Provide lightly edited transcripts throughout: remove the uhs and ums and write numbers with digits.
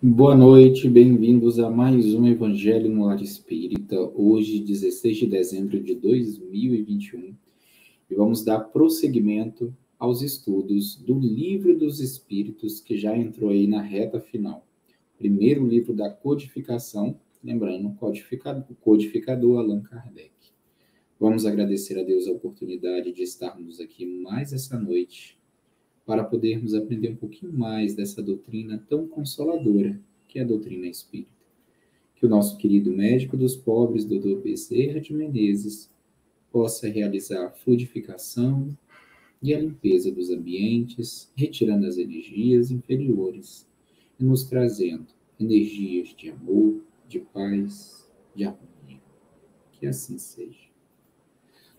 Boa noite, bem-vindos a mais um Evangelho no Lar Espírita, hoje, 16 de dezembro de 2021, e vamos dar prosseguimento aos estudos do Livro dos Espíritos, que já entrou aí na reta final. Primeiro livro da codificação, lembrando, o codificador Allan Kardec. Vamos agradecer a Deus a oportunidade de estarmos aqui mais essa noite, para podermos aprender um pouquinho mais dessa doutrina tão consoladora, que é a doutrina espírita. Que o nosso querido médico dos pobres, Dr. Bezerra de Menezes, possa realizar a fluidificação e a limpeza dos ambientes, retirando as energias inferiores e nos trazendo energias de amor, de paz, de harmonia. Que assim seja.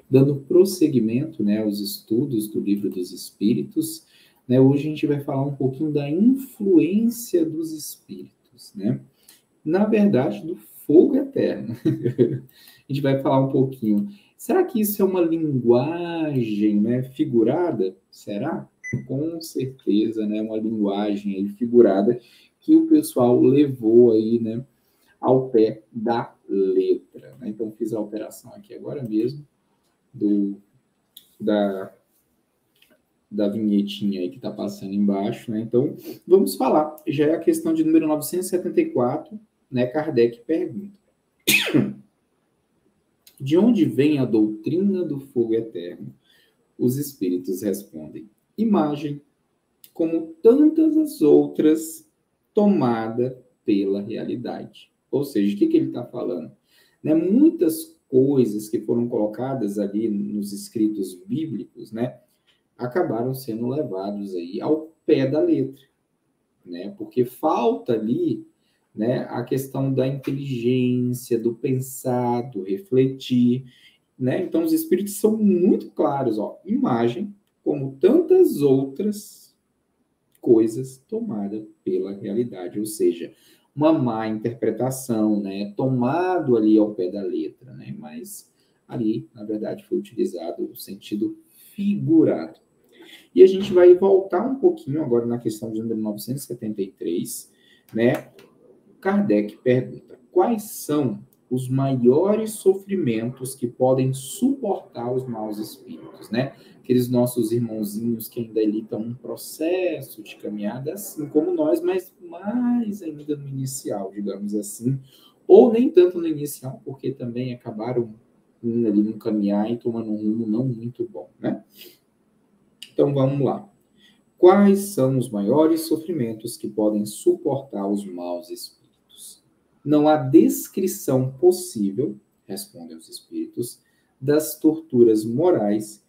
Dando prosseguimento, aos estudos do Livro dos Espíritos, hoje a gente vai falar um pouquinho da influência dos espíritos, Na verdade, do fogo eterno. A gente vai falar um pouquinho. Será que isso é uma linguagem, figurada? Será? Com certeza, uma linguagem aí figurada que o pessoal levou aí, ao pé da letra. Então, fiz a alteração aqui agora mesmo da vinhetinha aí que está passando embaixo, Então, vamos falar. Já é a questão de número 974, Kardec pergunta: de onde vem a doutrina do fogo eterno? Os espíritos respondem: imagem, como tantas as outras, tomada pela realidade. Ou seja, o que ele está falando? Muitas coisas que foram colocadas ali nos escritos bíblicos, acabaram sendo levados aí ao pé da letra, Porque falta ali, a questão da inteligência, do pensar, do refletir, Então, os espíritos são muito claros, imagem, como tantas outras coisas, tomada pela realidade, ou seja, uma má interpretação, tomado ali ao pé da letra, Mas ali, na verdade, foi utilizado o sentido figurado. E a gente vai voltar um pouquinho agora na questão de número 973, Kardec pergunta: quais são os maiores sofrimentos que podem suportar os maus espíritos, Aqueles nossos irmãozinhos que ainda ali estão num processo de caminhada, assim como nós, mas mais ainda no inicial, digamos assim, ou nem tanto no inicial, porque também acabaram indo ali no caminhar e tomando um rumo não muito bom, Então, vamos lá. Quais são os maiores sofrimentos que podem suportar os maus espíritos? Não há descrição possível, respondem os espíritos, das torturas morais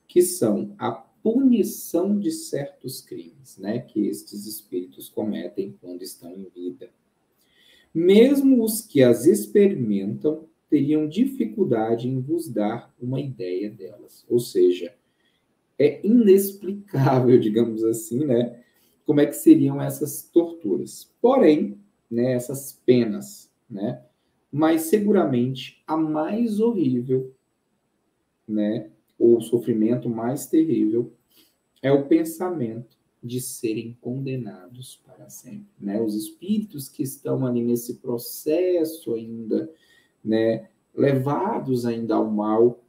que são a punição de certos crimes, que estes espíritos cometem quando estão em vida. Mesmo os que as experimentam teriam dificuldade em vos dar uma ideia delas. Ou seja, é inexplicável, digamos assim, como é que seriam essas torturas. Porém, essas penas, mas seguramente a mais horrível, ou o sofrimento mais terrível, é o pensamento de serem condenados para sempre, Os espíritos que estão ali nesse processo ainda, levados ainda ao mal,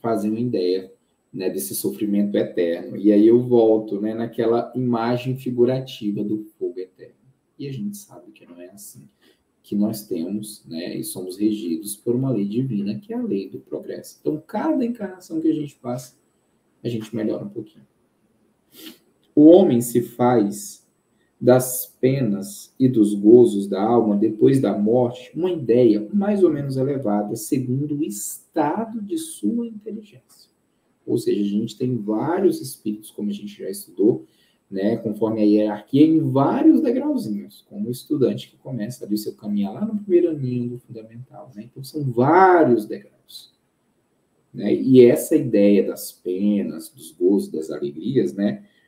fazem uma ideia, desse sofrimento eterno. E aí eu volto, naquela imagem figurativa do fogo eterno. E a gente sabe que não é assim, que nós temos, e somos regidos por uma lei divina, que é a lei do progresso. Então, cada encarnação que a gente passa, a gente melhora um pouquinho. O homem se faz das penas e dos gozos da alma depois da morte uma ideia mais ou menos elevada, segundo o estado de sua inteligência. Ou seja, a gente tem vários espíritos, como a gente já estudou, conforme a hierarquia, em vários degrauzinhos, como o estudante que começa ali o seu caminhar lá no primeiro aninho do fundamental. Então, são vários degraus. E essa ideia das penas, dos gozos, das alegrias,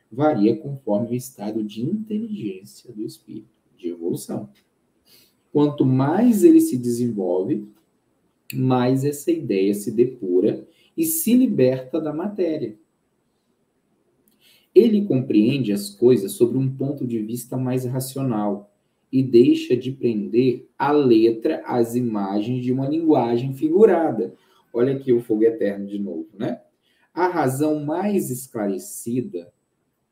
varia conforme o estado de inteligência do espírito, de evolução. Quanto mais ele se desenvolve, mais essa ideia se depura e se liberta da matéria. Ele compreende as coisas sobre um ponto de vista mais racional e deixa de prender a letra às imagens de uma linguagem figurada. Olha aqui o fogo eterno de novo, né? A razão mais esclarecida,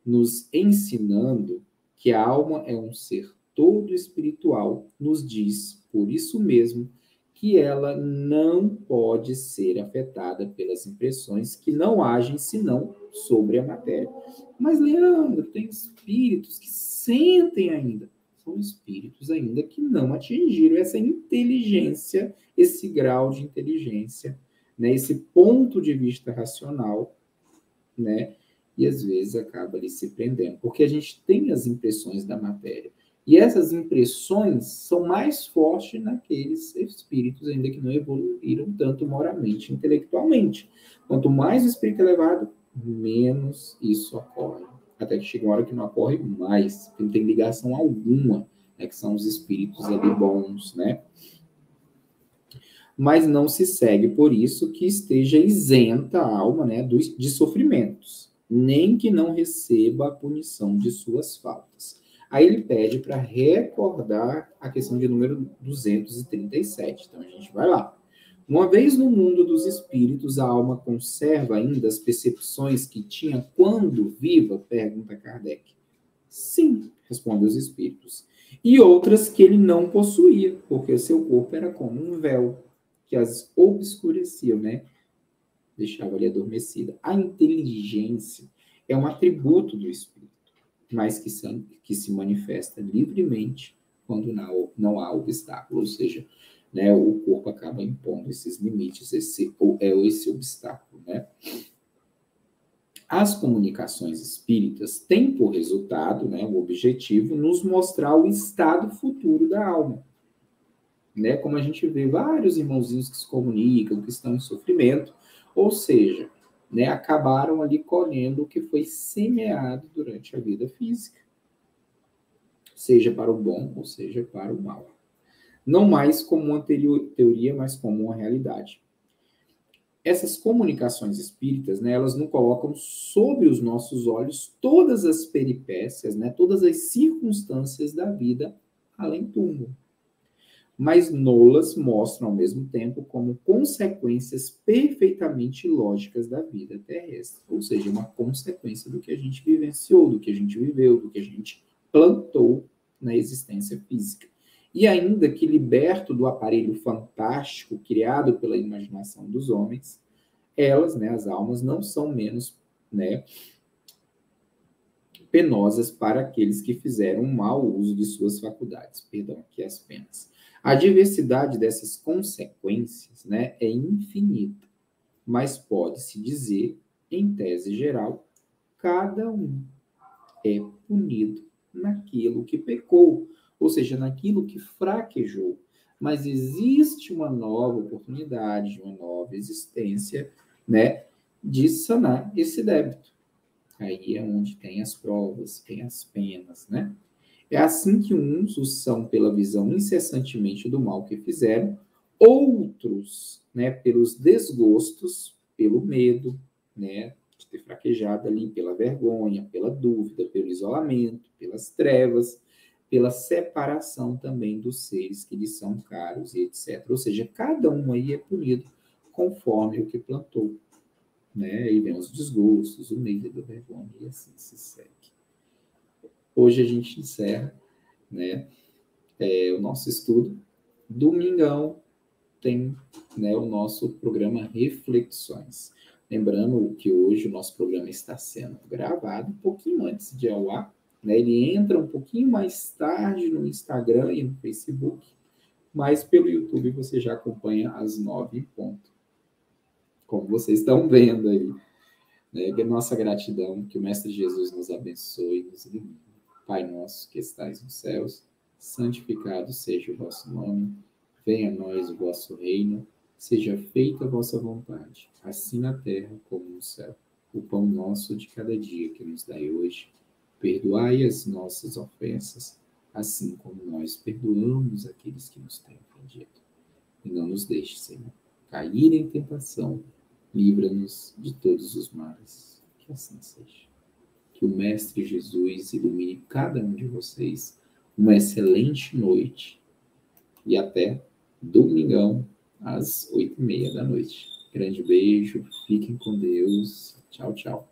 nos ensinando que a alma é um ser todo espiritual, nos diz, por isso mesmo, que ela não pode ser afetada pelas impressões que não agem senão sobre a matéria. Mas, Leandro, tem espíritos que sentem ainda. São espíritos ainda que não atingiram essa inteligência, esse grau de inteligência, né? Esse ponto de vista racional, né? E às vezes acaba ali se prendendo, porque a gente tem as impressões da matéria. E essas impressões são mais fortes naqueles espíritos ainda que não evoluíram tanto moralmente, intelectualmente. Quanto mais o espírito é elevado, menos isso ocorre. Até que chega uma hora que não ocorre mais, que não tem ligação alguma, né, que são os espíritos ali bons, né? Mas não se segue por isso que esteja isenta a alma, né, de sofrimentos, nem que não receba a punição de suas faltas. Aí ele pede para recordar a questão de número 237. Então a gente vai lá. Uma vez no mundo dos espíritos, a alma conserva ainda as percepções que tinha quando viva? Pergunta Kardec. Sim, respondem os espíritos. E outras que ele não possuía, porque seu corpo era como um véu que as obscureciam, né? Deixava ali adormecida. A inteligência é um atributo do espírito, mas que se manifesta livremente quando não há obstáculo, ou seja, né, o corpo acaba impondo esses limites, esse obstáculo, né? As comunicações espíritas têm por resultado, né, o objetivo, nos mostrar o estado futuro da alma. Né? Como a gente vê vários irmãozinhos que se comunicam, que estão em sofrimento, ou seja, né, acabaram ali colhendo o que foi semeado durante a vida física, seja para o bom ou seja para o mal. Não mais como uma teoria, mas como uma realidade. Essas comunicações espíritas, né, elas nos colocam sobre os nossos olhos todas as peripécias, né, todas as circunstâncias da vida além túmulo. Mas nolas mostram ao mesmo tempo como consequências perfeitamente lógicas da vida terrestre, ou seja, uma consequência do que a gente vivenciou, do que a gente viveu, do que a gente plantou na existência física. E ainda que liberto do aparelho fantástico criado pela imaginação dos homens, elas, né, as almas, não são menos, né, penosas para aqueles que fizeram um mau uso de suas faculdades. Perdão, aqui as penas. A diversidade dessas consequências, né, é infinita, mas pode-se dizer, em tese geral, cada um é punido naquilo que pecou, ou seja, naquilo que fraquejou. Mas existe uma nova oportunidade, uma nova existência, né, de sanar esse débito. Aí é onde tem as provas, tem as penas, né? É assim que uns os são pela visão incessantemente do mal que fizeram, outros, né, pelos desgostos, pelo medo, né, de ter fraquejado ali, pela vergonha, pela dúvida, pelo isolamento, pelas trevas, pela separação também dos seres que lhes são caros e etc. Ou seja, cada um aí é punido conforme o que plantou, né? Aí vem os desgostos, o medo, a vergonha e assim se segue. Hoje a gente encerra, né, o nosso estudo. Domingão tem, né, o nosso programa Reflexões. Lembrando que hoje o nosso programa está sendo gravado um pouquinho antes de ao ar, né? Ele entra um pouquinho mais tarde no Instagram e no Facebook, mas pelo YouTube você já acompanha às 9 em ponto. Como vocês estão vendo aí, né? Que nossa gratidão, que o Mestre Jesus nos abençoe e nos ilumine. Pai nosso que estais nos céus, santificado seja o vosso nome, venha a nós o vosso reino, seja feita a vossa vontade, assim na terra como no céu. O pão nosso de cada dia que nos dai hoje, perdoai as nossas ofensas, assim como nós perdoamos aqueles que nos têm ofendido. E não nos deixe, Senhor, cair em tentação, livra-nos de todos os males. Que assim seja. Que o Mestre Jesus ilumine cada um de vocês. Uma excelente noite e até domingão às 8h30 da noite. Grande beijo, fiquem com Deus. Tchau, tchau.